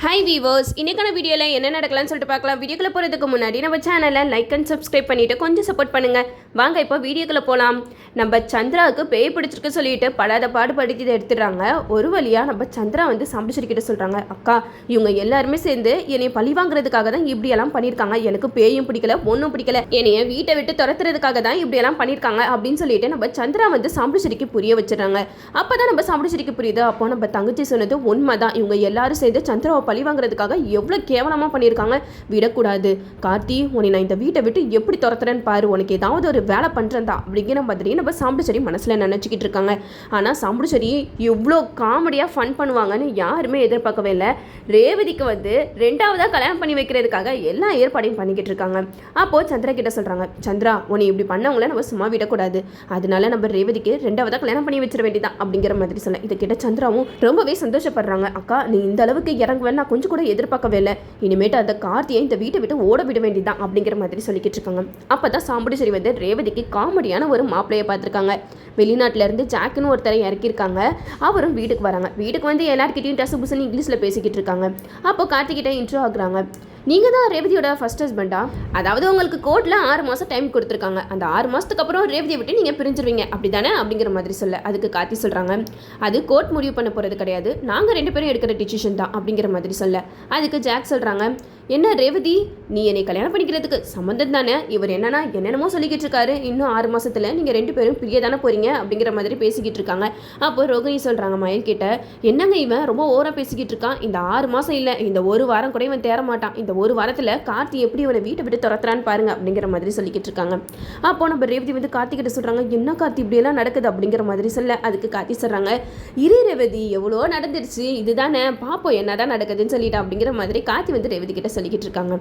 Hi viewers, இன்னைக்கான வீடியோவில் என்ன நடக்கலாம்னு சொல்லிட்டு பார்க்கலாம். வீடியோக்குள்ள போகிறதுக்கு முன்னாடி நம்ம சேனலை லைக் அண்ட் சப்ஸ்கிரைப் பண்ணிவிட்டு கொஞ்சம் சப்போர்ட் பண்ணுங்கள். வாங்க இப்போ வீடியோக்குள்ள போகலாம். நம்ம சந்திராவுக்கு பேய் பிடிச்சிருக்கு சொல்லிட்டு படாத பாடுபடுத்தி இதை எடுத்துடுறாங்க. ஒரு வழியாக நம்ம சந்திரா வந்து சாம்பிடிச்சிருக்கிட்ட சொல்கிறாங்க, அக்கா இவங்க எல்லாருமே சேர்ந்து என்னை பழி வாங்குறதுக்காக தான் இப்படியெல்லாம் பண்ணியிருக்காங்க. எனக்கு பேயும் பிடிக்கல, ஒன்றும் பிடிக்கல, என்னைய வீட்டை விட்டு துரத்துறதுக்காக தான் இப்படியெல்லாம் பண்ணியிருக்காங்க அப்படின்னு சொல்லிட்டு நம்ம சந்திரா வந்து சாம்பிடிச்சிருக்கு புரிய வச்சுறாங்க. அப்போ தான் நம்ம சாம்பிடிச்சிருக்கு புரியுது. அப்போ நம்ம தங்கச்சி சொன்னது உண்மை தான். இவங்க எல்லாரும் சேர்ந்து சந்திராவை பழி வாங்குறதுக்காக எவ்வளோ கேவலமாக பண்ணியிருக்காங்க. விடக்கூடாது கார்த்தி, உன்னை நான் இந்த வீட்டை விட்டு எப்படி துரத்துறேன்னு பாரு, உனக்கு ஏதாவது ஒரு வேலை பண்ணுறேன் தான் அப்படிங்கிற மாதிரி நம்ம சாம்பிடிச்சேரி மனசில் நினச்சிக்கிட்டு இருக்காங்க. ஆனால் சாம்பிடிச்சேரி இவ்வளோ காமெடியாக ஃபன் பண்ணுவாங்கன்னு யாருமே எதிர்பார்க்கவே இல்லை. ரேவதிக்கு வந்து ரெண்டாவதாக கல்யாணம் பண்ணி வைக்கிறதுக்காக எல்லா ஏற்பாடையும் பண்ணிக்கிட்டு இருக்காங்க. அப்போது சந்திரா கிட்ட சொல்கிறாங்க, சந்திரா உன்னை இப்படி பண்ணவங்கள நம்ம சும்மா விடக்கூடாது, அதனால நம்ம ரேவதிக்கு ரெண்டாவதாக கல்யாணம் பண்ணி வச்சிட வேண்டியதான் அப்படிங்கிற மாதிரி சொல்ல இதை கிட்ட சந்திராவும் ரொம்பவே சந்தோஷப்படுறாங்க. அக்கா நீ இந்த அளவுக்கு இறங்குவேன் நான் கொஞ்சம் கூட எதிர்பார்க்கவே இல்லை. இனிமேட்டு அந்த கார்த்தியை இந்த வீட்டை விட்டு ஓட விட வேண்டியதான் அப்படிங்கிற மாதிரி சொல்லிக்கிட்டு இருக்காங்க. அப்போ தான் சாம்பிடிச்சேரி வந்து ரேவதிக்கு காமெடியான ஒரு மாப்பிள்ளையை பார்த்துருக்காங்க. வெளிநாட்டில இருந்து ஜாக்குன்னு ஒருத்தரை இறக்கியிருக்காங்க. அவரும் வீட்டுக்கு வராங்க. வீட்டுக்கு வந்து எல்லாருக்கிட்டையும் டசு புசுன்னு இங்கிலீஷில் பேசிக்கிட்டு இருக்காங்க. அப்போ கார்த்திகிட்ட இன்ட்ரோ ஆகுறாங்க. நீங்கள் தான் ரேவதியோட ஃபர்ஸ்ட் ஹஸ்பண்டா? அதாவது உங்களுக்கு கோர்ட்டில் 6 மாதம் டைம் கொடுத்துருக்காங்க. அந்த 6 மாதத்துக்கு அப்புறம் ரேவதியை விட்டு நீங்கள் பிரிஞ்சிருவீங்க அப்படி தானே அப்படிங்கிற மாதிரி சொல்ல அதுக்கு கார்த்தி சொல்கிறாங்க, அது கோர்ட் முடிவு பண்ண போகிறது கிடையாது, நாங்கள் 2 பேரும் எடுக்கிற டிசிஷன் தான் அப்படிங்கிற மாதிரி சொல்ல அதுக்கு ஜாக் சொல்கிறாங்க, என்ன ரேவதி நீ என்னை கல்யாணம் பண்ணிக்கிறதுக்கு சம்மந்தம் தானே? இவர் என்னன்னா என்னென்னமோ சொல்லிக்கிட்டு இருக்காரு, இன்னும் 6 மாதத்தில் நீங்கள் 2 பேரும் பிரிய தானே போகிறீங்க அப்படிங்கிற மாதிரி பேசிக்கிட்டு இருக்காங்க. அப்போ ரோகிணி சொல்கிறாங்க மயில் கிட்ட, என்னங்க இவன் ரொம்ப ஓவராக பேசிக்கிட்டு இருக்கான், இந்த 6 மாதம் இல்லை இந்த 1 வாரம் கூட இவன் தேர மாட்டான், இந்த 1 வாரத்தில் கார்த்தி எப்படி இவனை வீட்டை விட்டு துரத்துறான்னு பாருங்க அப்படிங்கிற மாதிரி சொல்லிக்கிட்டு இருக்காங்க. அப்போ நம்ம ரேவதி வந்து கார்த்தி கிட்ட சொல்கிறாங்க, என்ன கார்த்தி இப்படியெல்லாம் நடக்குது அப்படிங்கிற மாதிரி சொல்ல அதுக்கு கார்த்தி சொல்கிறாங்க, இரு ரேவதி எவ்வளோ நடந்துருச்சு, இதுதானே பார்ப்போம் என்னதான் நடக்குதுன்னு சொல்லிட்டு அப்படிங்கிற மாதிரி கார்த்தி வந்து ரேவதி கிட்ட சொல்லிக்கிட்டு இருக்காங்க.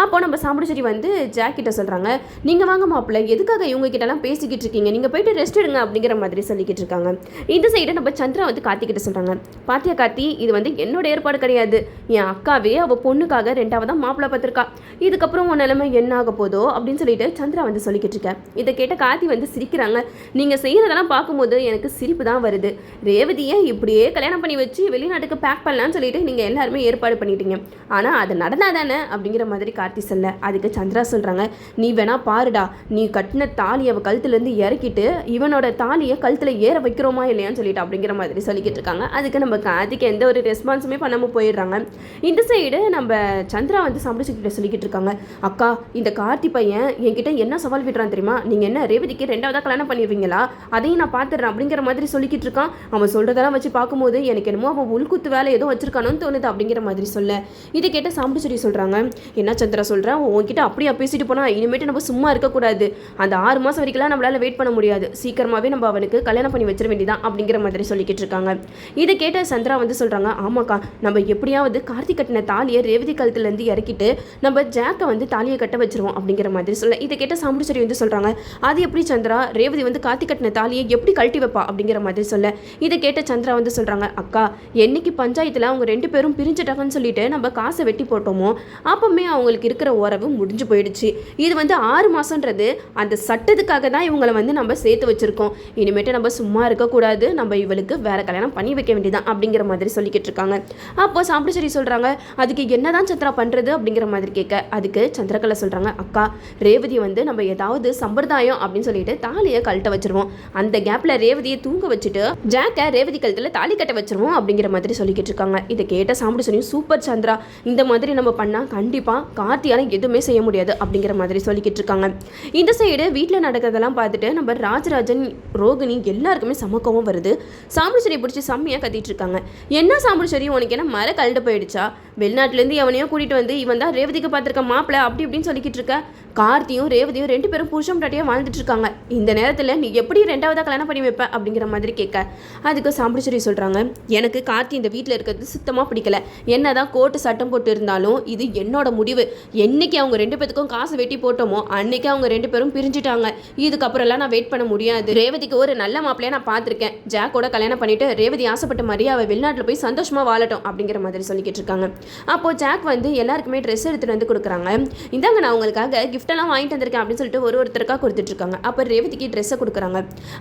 அப்போ நம்ம சாம்பிடிச்சேரி வந்து ஜாக் கிட்ட சொல்கிறாங்க, நீங்கள் வாங்க மாப்பிள்ளை எதுக்காக இவங்க கிட்டலாம் பேசிக்கிட்டு இருக்கீங்க, நீங்கள் போயிட்டு ரெஸ்ட் எடுங்க அப்படிங்கிற மாதிரி சொல்லிக்கிட்டு இருக்காங்க. இந்த சைடு நம்ம சந்திரா வந்து கார்த்தி கிட்ட சொல்கிறாங்க, பாத்தியா கார்த்தி இது வந்து என்னோட ஏற்பாடு கிடையாது, என் அக்காவே அவள் பொண்ணுக்காக 2ஆவதாக மாப்பிள்ளை பார்த்துருக்கா, இதுக்கப்புறம் உன் நிலைமை என்ன ஆக போதோ அப்படின்னு சொல்லிட்டு சந்திரா வந்து சொல்லிக்கிட்டு இருக்கேன். இதை கேட்ட கார்த்தி வந்து சிரிக்கிறாங்க. நீங்கள் செய்கிறதெல்லாம் பார்க்கும்போது எனக்கு சிரிப்பு தான் வருது. ரேவதியை இப்படியே கல்யாணம் பண்ணி வச்சு வெளிநாட்டுக்கு பேக் பண்ணலான்னு சொல்லிட்டு நீங்கள் எல்லாருமே ஏற்பாடு பண்ணிட்டீங்க, ஆனால் அது நடந்தால் தானே அப்படிங்கிற மாதிரி கார்த்தி சொல்ல அதுக்கு சந்திரா சொல்கிறாங்க, நீ வேணா பாருடா, நீ கட்டின தாலியை அவள் கழுத்துலேருந்து இறக்கிட்டு இவனோட தாலியை கழுத்தில் ஏற வைக்கிறோமா இல்லையான்னு சொல்லிட்டு அப்படிங்கிற மாதிரி சொல்லிக்கிட்டு இருக்காங்க. அதுக்கு நம்ம கார்த்திக்கு எந்த ஒரு ரெஸ்பான்ஸுமே பண்ணாமல் போயிடுறாங்க. இந்த சைடு நம்ம சந்திரா வந்து சாம்பிடிச்சிக்கிட்ட சொல்லிக்கிட்டு இருக்காங்க, அக்கா இந்த கார்த்தி பையன் என்கிட்ட என்ன சவால் விடுறான் தெரியுமா, நீங்கள் என்ன ரேவதிக்கு 2ஆவதாக கல்யாணம் பண்ணிடுவீங்களா, அதையும் நான் பார்த்துடுறேன் அப்படிங்கிற மாதிரி சொல்லிக்கிட்டு இருக்கான். அவன் சொல்கிறதெல்லாம் வச்சு பார்க்கும்போது எனக்கு என்னமோ அவன் உள்குத்து வேலை ஏதோ வச்சிருக்கானோன்னு தோணுது அப்படிங்கிற மாதிரி சொல்ல இதை கேட்ட சாம்பிடிச்சேரி சொல்கிறாங்க, என்ன சந்திரா சொல்கிறேன், உன்கிட்ட அப்படியே பேசிட்டு போனால் இனிமேட்டு நம்ம சும்மா இருக்கக்கூடாது, அந்த 6 மாதம் வரைக்கும்லாம் நம்மளால் வெயிட் பண்ண முடியாது, சீக்கிரமாகவே நம்ம அவனுக்கு கல்யாணம் பண்ணி வச்சிட வேண்டியதான் அப்படிங்கிற மாதிரி சொல்லிக்கிட்டு இருக்காங்க. இதை கேட்ட சந்திரா வந்து சொல்கிறாங்க, ஆமாக்கா நம்ம எப்படியாவது கார்த்தி கட்டின தாலியை ரேவதி கழுத்துலேருந்து இறக்கிட்டு நம்ம ஜாக்கை வந்து தாலியை கட்ட வச்சிருவோம் அப்படிங்கிற மாதிரி சொல்ல இதை கேட்ட சாம்பிடிச்சேரி வந்து சொல்கிறாங்க, அது எப்படி சந்திரா, ரேவதி வந்து கார்த்தி கட்டின தாலியை எப்படி கழட்டி வைப்பா அப்படிங்கிற மாதிரி சொல்ல இதை கேட்ட சந்திரா வந்து சொல்கிறாங்க, அக்கா என்னைக்கு பஞ்சாயத்தில் அவங்க 2 பேரும் பிரிஞ்சுட்டாங்கன்னு சொல்லிட்டு நம்ம காசை வெட்டி போட்டோமோ அப்பவுமே அவங்களுக்கு இருக்கிற உறவு முடிஞ்சு போயிடுச்சு, இது வந்து 6 மாதன்றது அந்த சட்டத்துக்காக தான் இவங்களை வந்து நம்ம சேர்த்து வச்சுருக்கோம், இனிமேட்டு நம்ம சும்மா இருக்கக்கூடாது, நம்ம இவளுக்கு வேற கல்யாணம் பண்ணி வைக்க வேண்டியதான் அப்படிங்கிற மாதிரி சொல்லிக்கிட்டு இருக்காங்க. அப்போ சாம்பிடிச்சேரி சொல்கிறாங்க, அதுக்கு என்னதான் சந்திரா பண்ணுறது அப்படிங்கிற மாதிரி கேட்க அதுக்கு சந்திரகலா சொல்கிறாங்க, அக்கா ரேவதி வந்து நம்ம ஏதாவது சம்பிரதாயம் அப்படின்னு சொல்லிட்டு தாலியை கழட்ட வச்சிருவோம், அந்த கேப்பில் ரேவதியை தூங்க வச்சுட்டு ஜாக்கை ரேவதி கழுத்தில் தாலி கட்ட வச்சிருவோம் அப்படிங்கிற மாதிரி சொல்லிக்கிட்டு இருக்காங்க. இதை கேட்ட சாம்பிடிச்சேரி சூப்பர் சந்திரா, இந்த மாதிரி நம்ம பண்ணால் கண்டிப்பாக கார்த்தியால் எதுவுமே செய்ய முடியாது அப்படிங்கிற மாதிரி சொல்லிக்கிட்டு இருக்காங்க. இந்த சைடு வீட்டில் நடக்கிறதெல்லாம் பார்த்துட்டு நம்ம ராஜராஜன் ரோகிணி எல்லாருக்குமே சமக்கவும் வருது. சாம்பிடிச்சேரி பிடிச்சி செம்மையாக கத்திட்டு இருக்காங்க, என்ன சாம்பிடிச்சேரி உனக்கு என்ன மர கழட்ட போயிடுச்சா, வெளிநாட்டிலேருந்து எவனையோ கூட்டிகிட்டு வந்து இவன் தான் ரேவதிக்கு பார்த்துருக்க மாப்பிள்ளை அப்படி இப்படின்னு சொல்லிக்கிட்டு இருக்க, கார்த்தியும் ரேவதியும் 2 பேரும் புருஷன் பொண்டாட்டியாக வாழ்ந்துட்டு இருக்காங்க, இந்த நேரத்தில் நீ எப்படி 2ஆவதாக கல்யாணம் பண்ணி வைப்ப அப்படிங்கிற மாதிரி கேட்க அதுக்கு சாம்பிடிச்சேரி சொல்கிறாங்க, எனக்கு கார்த்தி இந்த வீட்டில் இருக்கிறது சுத்தமாக பிடிக்கல, என்னதான் கோர்ட்டு சட்டம் போட்டு இருந்தாலும் இது என்னோட முடிவு, என்னைக்கு அவங்க 2 பேருக்கும் காசு வெட்டி போட்டோமோ அன்னைக்கு அவங்க 2 பேரும் பிரிஞ்சுட்டாங்க, இதுக்கப்புறம்லாம் நான் வெயிட் பண்ண முடியாது, ரேவதிக்கு ஒரு நல்ல மாப்பிள்ளையை நான் பார்த்துருக்கேன், ஜாக்கோட கல்யாணம் பண்ணிட்டு ரேவதி ஆசைப்பட்ட மாதிரியே அவள் வெளிநாட்டில் போய் சந்தோஷமாக வாழட்டும் அப்படிங்கிற மாதிரி சொல்லிக்கிட்டு இருக்காங்க. அப்போது ஜாக் வந்து எல்லாருக்குமே ட்ரெஸ் எடுத்துகிட்டு வந்து கொடுக்குறாங்க. இந்தாங்க நான் உங்களுக்காக கிஃப்டெல்லாம் வாங்கிட்டு வந்திருக்கேன் அப்படின்னு சொல்லிட்டு ஒருத்தருக்காக கொடுத்துட்ருக்காங்க. அப்போ ரேவதிக்கு ட்ரெஸ்ஸை கொடுக்குறாங்க.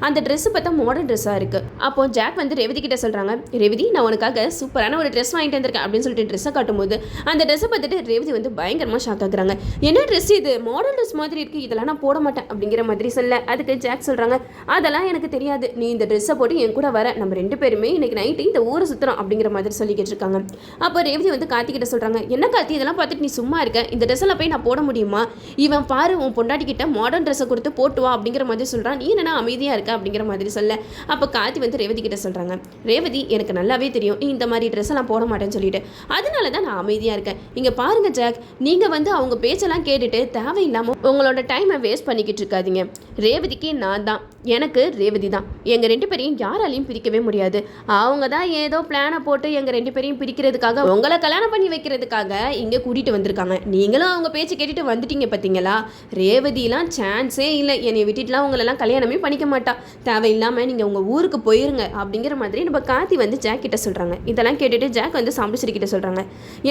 அந்த ட்ரெஸ்ஸு பார்த்தா மாடர்ன் ட்ரெஸ்ஸாக இருக்குது. அப்போது ஜாக் வந்து ரேவதி கிட்ட சொல்கிறாங்க, ரேவதி நான் உனக்காக சூப்பரான ஒரு ட்ரெஸ் வாங்கிட்டு வந்திருக்கேன் அப்படின்னு சொல்லிட்டு ட்ரெஸ்ஸை காட்டும்போது அந்த ட்ரெஸ்ஸை பார்த்துட்டு ரேவதி வந்து பயங்கரமாக ஷாக் ஆகுறாங்க. என்ன ட்ரெஸ் இது, மாடர்ன் ட்ரெஸ் மாதிரி இருக்குது, இதெல்லாம் நான் போட மாட்டேன் அப்படிங்கிற மாதிரி சொல்ல அதுக்கு ஜாக் சொல்கிறாங்க, அதெல்லாம் எனக்கு தெரியாது, நீ இந்த ட்ரெஸ்ஸை போட்டு என் கூட வர, நம்ம 2 பேருமே இன்னைக்கு நைட்டு இந்த ஊரை சுற்றுறோம் அப்படிங்கிற மாதிரி சொல்லிக்கிட்டு இருக்காங்க. அப்போ ரேவதி வந்து கார்த்திகிட்ட சொல்கிறாங்க, என்ன கார்த்தி இதெல்லாம் பார்த்துட்டு நீ சும்மா இருக்க, இந்த ட்ரெஸ்ஸெல்லாம் போய் நான் போட முடியுமா, இவன் பாரு உன் பொண்டாட்டிக்கிட்ட மாடர்ன் ட்ரெஸ்ஸை கொடுத்து போட்டு வா அப்படிங்கிற மாதிரி சொல்கிறான், நீ என்ன அமைதியாக இருக்க அப்படிங்கிற மாதிரி சொல்ல அப்போ கார்த்தி வந்து ரேவதி கிட்ட சொல்கிறாங்க, ரேவதி எனக்கு நல்லாவே தெரியும் நீ இந்த மாதிரி ட்ரெஸ்ஸெல்லாம் போட மாட்டேன்னு சொல்லிட்டு, அதனால தான் நான் அமைதியாக இருக்கேன். இங்கே பாருங்க ஜாக், நீங்கள் வந்து அவங்க பேச்செல்லாம் கேட்டுட்டு தேவையில்லாமல் உங்களோட டைமை வேஸ்ட் பண்ணிக்கிட்டு இருக்காதீங்க. ரேவதிக்கு நான் தான், எனக்கு ரேவதி தான், எங்கள் 2 பேரையும் யாராலையும் பிரிக்கவே முடியாது. அவங்க தான் ஏதோ பிளானை போட்டு எங்கள் 2 பேரையும் பிரிக்கிறதுக்காக உங்களை கல்யாணம் பண்ணி வைக்கிறதுக்காக இங்கே கூட்டிகிட்டு வந்திருக்காங்க. நீங்களும் அவங்க பேச்சு கேட்டுட்டு வந்துட்டீங்க பார்த்தீங்களா, ரேவதிலாம் சான்ஸே இல்லை, என்னை விட்டுட்டுலாம் உங்களெல்லாம் கல்யாணமே பண்ணிக்க மாட்டா, தேவையில்லாமல் நீங்கள் உங்கள் ஊருக்கு போயிருங்க அப்படிங்கிற மாதிரி நம்ம கார்த்தி வந்து ஜாக் கிட்ட சொல்கிறாங்க. இதெல்லாம் கேட்டுட்டு ஜாக் வந்து சாம்பிடுச்சேரி கிட்ட சொல்கிறாங்க,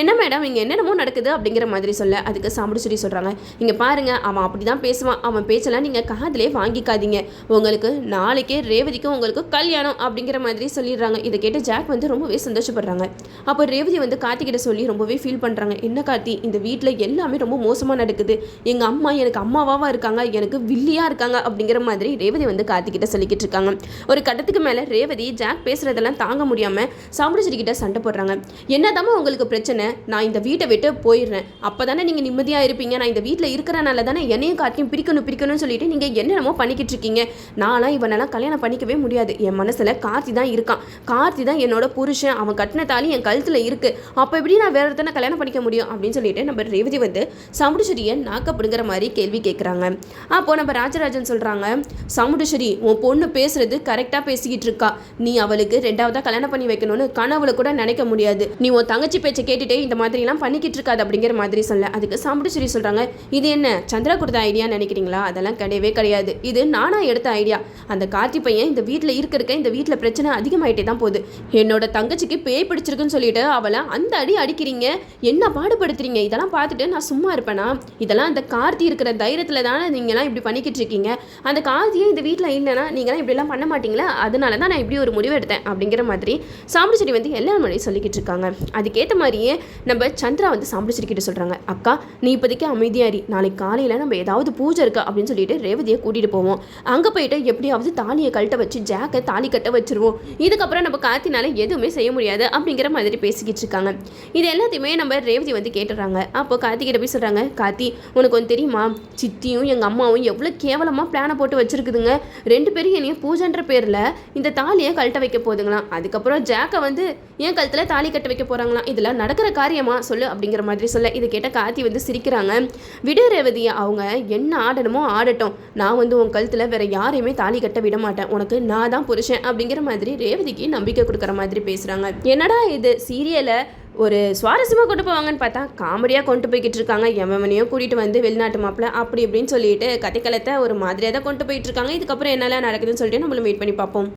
என்ன மேடம் இங்கே என்னென்னமோ நடக்குது அப்படிங்கிற மாதிரி சொல்ல அதுக்கு சாம்பிடுச்சேரி சொல்கிறாங்க, இங்கே பாருங்க அவன் அப்படி தான் பேசுவான், அவன் பேச்செல்லாம் நீங்கள் காதிலே வாங்கிக்காதீங்க, உங்களுக்கு நாளைக்கே ரேவதிக்கும் உங்களுக்கு கல்யாணம் அப்படிங்கிற மாதிரி சொல்லிடுறாங்க. இதை கேட்டு ஜாக் வந்து ரொம்பவே சந்தோஷப்படுறாங்க. அப்போ ரேவதி வந்து கார்த்தி கிட்ட சொல்லி ரொம்பவே ஃபீல் பண்ணுறாங்க, என்ன கார்த்தி இந்த வீட்டில் எல்லாமே ரொம்ப மோசமாக நடக்குது, எங்கள் அம்மா எனக்கு அம்மாவாக இருக்காங்க, எனக்கு வில்லியாக இருக்காங்க அப்படிங்கிற மாதிரி ரேவதி வந்து கார்த்தி கிட்ட சொல்லிக்கிட்டு இருக்காங்க. ஒரு கட்டத்துக்கு மேலே ரேவதி ஜாக் பேசுகிறதெல்லாம் தாங்க முடியாமல் சாம்பிடுச்சேரி கிட்ட சண்டை போடுறாங்க. என்னதாம்மா உங்களுக்கு பிரச்சனை, நான் இந்த வீட்டை விட்டு போயிடுறேன், அப்போ தானே நீங்கள் நிம்மதியாக இருப்பீங்க, நான் இந்த வீட்டில் இருக்கிறனால தானே என்னையும் கார்த்தியும் பிரிக்கணும்னு சொல்லிட்டு நீங்கள் என்னென்னமோ பண்ணிக்கிட்டு இருக்கீங்க, நான்லாம் இவனெல்லாம் கல்யாணம் பண்ணிக்கவே முடியாது, என் மனசில் கார்த்தி தான் இருக்கான், கார்த்தி தான் என்னோட புருஷன், அவன் கட்டின தாலி என் கழுத்தில் இருக்குது, அப்போ எப்படி நான் வேற ஒருத்தனை கல்யாணம் பண்ணிக்க முடியும் அப்படின்னு சொல்லிட்டு நம்ம ரேவதி வந்து சாமுண்டீஸ்வரியை நாக்கப்படுங்கிற மாதிரி கேள்வி கேட்குறாங்க. அப்போது நம்ம ராஜராஜன் சொல்கிறாங்க, சாமுண்டீஸ்வரி உன் பொண்ணு பேசுறது கரெக்டாக பேசிக்கிட்டு இருக்கா, நீ அவளுக்கு 2ஆவதாக கல்யாணம் பண்ணி வைக்கணும்னு கனவுல கூட நினைக்க முடியாது, நீ உன் தங்கச்சி பேச்சை கேட்டுட்டே இந்த மாதிரிலாம் பண்ணிக்கிட்டு இருக்காது அப்படிங்கிற மாதிரி சொல்ல அதுக்கு சாமுண்டீஸ்வரி சொல்கிறாங்க, இது என்ன சந்திரா கொடுத்த ஐடியான்னு நினைக்கிறீங்களா, அதெல்லாம் கிடையவே கிடையாது, இது நானா எடுத்த ஐடியா, அந்த கார்த்தி பையன் இந்த வீட்டில் இருக்க இந்த வீட்டில் பிரச்சனை அதிகமாயிட்டே தான் போகுது, என்னோட தங்கச்சிக்கு பேய் பிடிச்சிருக்குன்னு சொல்லிட்டு அவளை அந்த அடி அடிக்கிறீங்க, என்ன பாடுபடுத்துறீங்க, இதெல்லாம் பார்த்துட்டு நான் சும்மா இருப்பேனா, இதெல்லாம் அந்த கார்த்தி இருக்கிற தைரியத்தில் தானே நீங்களாம் இப்படி பண்ணிக்கிட்டு இருக்கீங்க, அந்த கார்த்தியே இந்த வீட்டில் இல்லைன்னா நீங்களாம் இப்படிலாம் பண்ண மாட்டீங்களா, அதனால தான் நான் இப்படி ஒரு முடிவு எடுத்தேன் அப்படிங்கிற மாதிரி சாமுண்டீஸ்வரி வந்து எல்லா மொழியும் சொல்லிக்கிட்டு இருக்காங்க. அதுக்கேற்ற மாதிரியே நம்ம சந்திரா வந்து சாமுண்டீஸ்வரி கிட்ட சொல்கிறாங்க, அக்கா நீ இப்போதைக்கு அமைதியாரி, நாளைக்கு காலையில் நம்ம ஏதாவது பூஜை இருக்கா அப்படின்னு சொல்லிட்டு ரேவதியை கூட்டிகிட்டு போவோம், அங்கே போயிட்டு எப்படியாவது தாலியை கழட்ட வச்சு ஜாக்கை தாலி கட்ட வச்சிருவோம், இதுக்கப்புறம் நம்ம கார்த்தினால எதுவுமே செய்ய முடியாது அப்படிங்கிற மாதிரி பேசிக்கிட்டு இருக்காங்க. இது எல்லாத்தையுமே நம்ம ரேவதி வந்து கேட்டுறாங்க. அப்போ கார்த்திகிட்ட போய் சொல்கிறாங்க, கார்த்தி உனக்கு ஒன்று தெரியுமா, சித்தியும் எங்கள் அம்மாவும் எவ்வளோ கேவலமாக பிளானை போட்டு வச்சுருக்குதுங்க, 2 பேரும் என்னைய பூஜைன்ற பேரில் இந்த தாலியை கழட்ட வைக்க போதுங்களாம், அதுக்கப்புறம் ஜாக்கை வந்து என் கழுத்தில் தாலி கட்ட வைக்க போகிறாங்களாம், இதெல்லாம் நடக்கிற காரியமா சொல்லு அப்படிங்கிற மாதிரி சொல்ல இதை கேட்ட கார்த்தி வந்து சிரிக்கிறாங்க. விடு ரேவதி, அவங்க என்ன ஆடணுமோ ஆடட்டும், நான் வந்து உன் கழுத்தில் வேற யாரையுமே தாலி கட்ட விட மாட்டேன், உனக்கு நான் தான் புருஷன் அப்படிங்கிற மாதிரி ரேவதிக்கு நம்பிக்கை கொடுக்குற மாதிரி பேசுகிறாங்க. என்னடா இது சீரியலை ஒரு சுவாரஸ்யமாக கொண்டு போவாங்கன்னு பார்த்தா காமெடியாக கொண்டு போய்கிட்டு இருக்காங்க, எவனையும் கூட்டிகிட்டு வந்து வெளிநாட்டு மாப்பிள்ள அப்படி இப்படின்னு சொல்லிட்டு கதைக்களத்தை ஒரு மாதிரியாக தான் கொண்டு போயிட்டு இருக்காங்க. இதுக்கப்புறம் என்னெல்லாம் நடக்குதுன்னு சொல்லிட்டு நம்மளும் வெயிட் பண்ணி பார்ப்போம்.